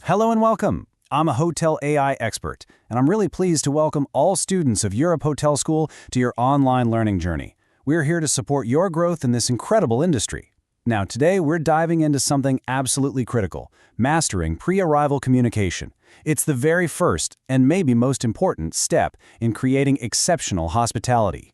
Hello and welcome. I'm a hotel AI expert, and I'm really pleased to welcome all students of Europe Hotel School to your online learning journey. We're here to support your growth in this incredible industry. Now, today we're diving into something absolutely critical, mastering pre-arrival communication. It's the very first, and maybe most important, step in creating exceptional hospitality.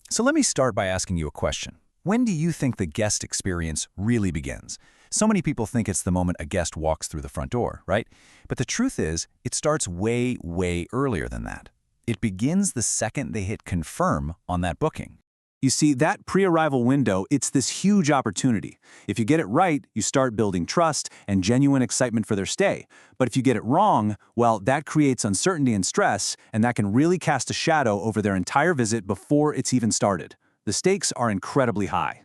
So let me start by asking you a question. When do you think the guest experience really begins? So many people think it's the moment a guest walks through the front door, right? But the truth is, it starts way, way earlier than that. It begins the second they hit confirm on that booking. You see, that pre-arrival window, it's this huge opportunity. If you get it right, you start building trust and genuine excitement for their stay. But if you get it wrong, well, that creates uncertainty and stress, and that can really cast a shadow over their entire visit before it's even started. The stakes are incredibly high.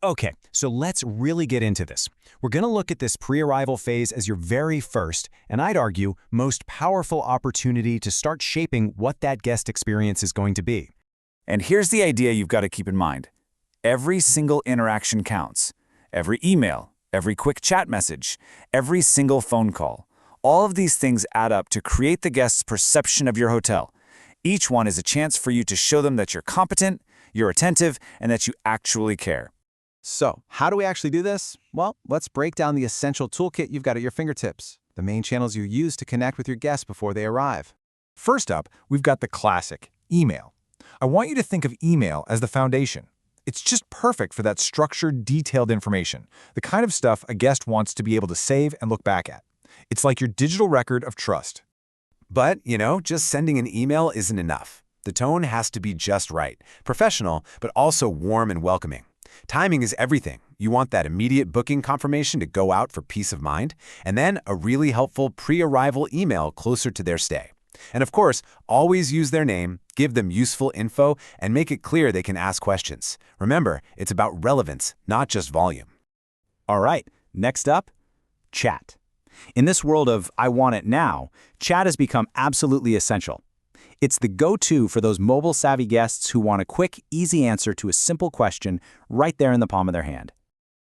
Okay, so let's really get into this. We're going to look at this pre-arrival phase as your very first, and I'd argue, most powerful opportunity to start shaping what that guest experience is going to be. And here's the idea you've got to keep in mind. Every single interaction counts. Every email, every quick chat message, every single phone call. All of these things add up to create the guest's perception of your hotel. Each one is a chance for you to show them that you're competent, you're attentive, and that you actually care. So, how do we actually do this? Well, let's break down the essential toolkit you've got at your fingertips, the main channels you use to connect with your guests before they arrive. First up, we've got the classic, email. I want you to think of email as the foundation. It's just perfect for that structured, detailed information, the kind of stuff a guest wants to be able to save and look back at. It's like your digital record of trust. But, just sending an email isn't enough. The tone has to be just right, professional, but also warm and welcoming. Timing is everything. You want that immediate booking confirmation to go out for peace of mind, and then a really helpful pre-arrival email closer to their stay. And of course, always use their name, give them useful info, and make it clear they can ask questions. Remember, it's about relevance, not just volume. All right, next up, chat. In this world of I want it now, chat has become absolutely essential. It's the go-to for those mobile-savvy guests who want a quick, easy answer to a simple question right there in the palm of their hand.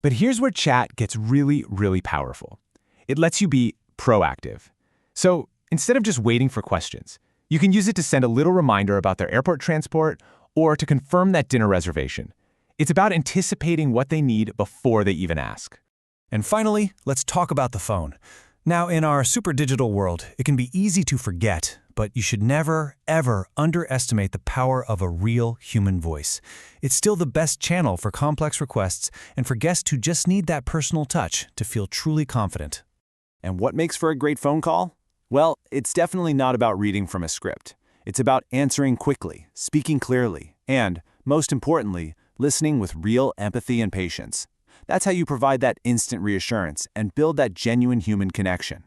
But here's where chat gets really, really powerful. It lets you be proactive. So instead of just waiting for questions, you can use it to send a little reminder about their airport transport or to confirm that dinner reservation. It's about anticipating what they need before they even ask. And finally, let's talk about the phone. Now, in our super digital world, it can be easy to forget, but you should never, ever underestimate the power of a real human voice. It's still the best channel for complex requests and for guests who just need that personal touch to feel truly confident. And what makes for a great phone call? Well, it's definitely not about reading from a script. It's about answering quickly, speaking clearly, and, most importantly, listening with real empathy and patience. That's how you provide that instant reassurance and build that genuine human connection.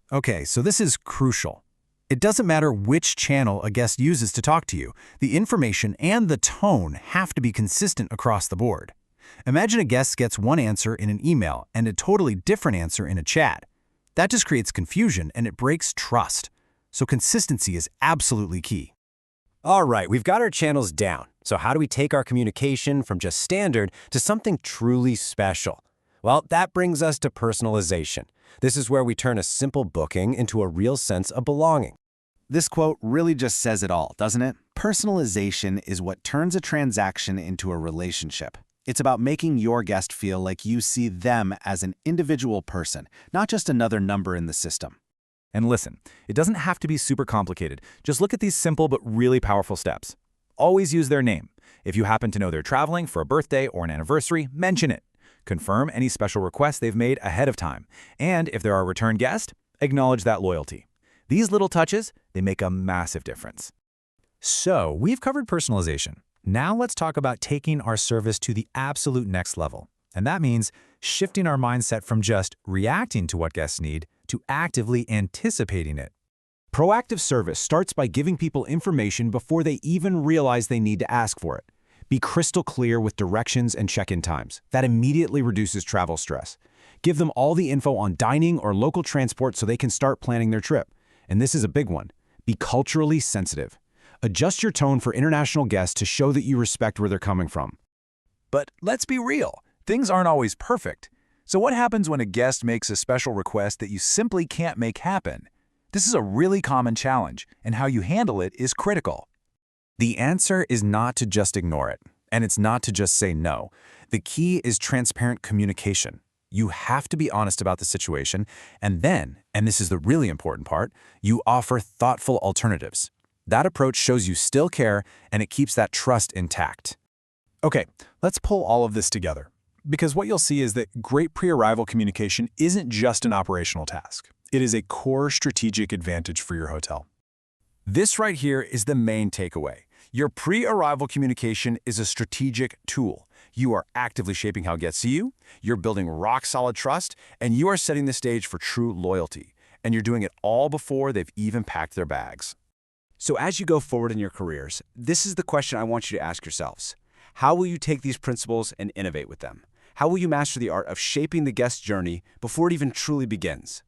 Okay, so this is crucial. It doesn't matter which channel a guest uses to talk to you, the information and the tone have to be consistent across the board. Imagine a guest gets one answer in an email and a totally different answer in a chat. That just creates confusion and it breaks trust. So consistency is absolutely key. All right, we've got our channels down. So how do we take our communication from just standard to something truly special? Well, that brings us to personalization. This is where we turn a simple booking into a real sense of belonging. This quote really just says it all, doesn't it? Personalization is what turns a transaction into a relationship. It's about making your guest feel like you see them as an individual person, not just another number in the system. And listen, it doesn't have to be super complicated. Just look at these simple but really powerful steps. Always use their name. If you happen to know they're traveling for a birthday or an anniversary, mention it. Confirm any special requests they've made ahead of time. And if they're a return guest, acknowledge that loyalty. These little touches, they make a massive difference. So, we've covered personalization. Now let's talk about taking our service to the absolute next level. And that means shifting our mindset from just reacting to what guests need to actively anticipating it. Proactive service starts by giving people information before they even realize they need to ask for it. Be crystal clear with directions and check-in times. That immediately reduces travel stress. Give them all the info on dining or local transport so they can start planning their trip. And this is a big one. Be culturally sensitive. Adjust your tone for international guests to show that you respect where they're coming from. But let's be real. Things aren't always perfect. So what happens when a guest makes a special request that you simply can't make happen? This is a really common challenge, and how you handle it is critical. The answer is not to just ignore it, and it's not to just say no. The key is transparent communication. You have to be honest about the situation, and then, and this is the really important part, you offer thoughtful alternatives. That approach shows you still care, and it keeps that trust intact. Okay, let's pull all of this together. Because what you'll see is that great pre-arrival communication isn't just an operational task. It is a core strategic advantage for your hotel. This right here is the main takeaway. Your pre-arrival communication is a strategic tool. You are actively shaping how guests see you, you're building rock-solid trust, and you are setting the stage for true loyalty. And you're doing it all before they've even packed their bags. So as you go forward in your careers, this is the question I want you to ask yourselves. How will you take these principles and innovate with them? How will you master the art of shaping the guest journey before it even truly begins?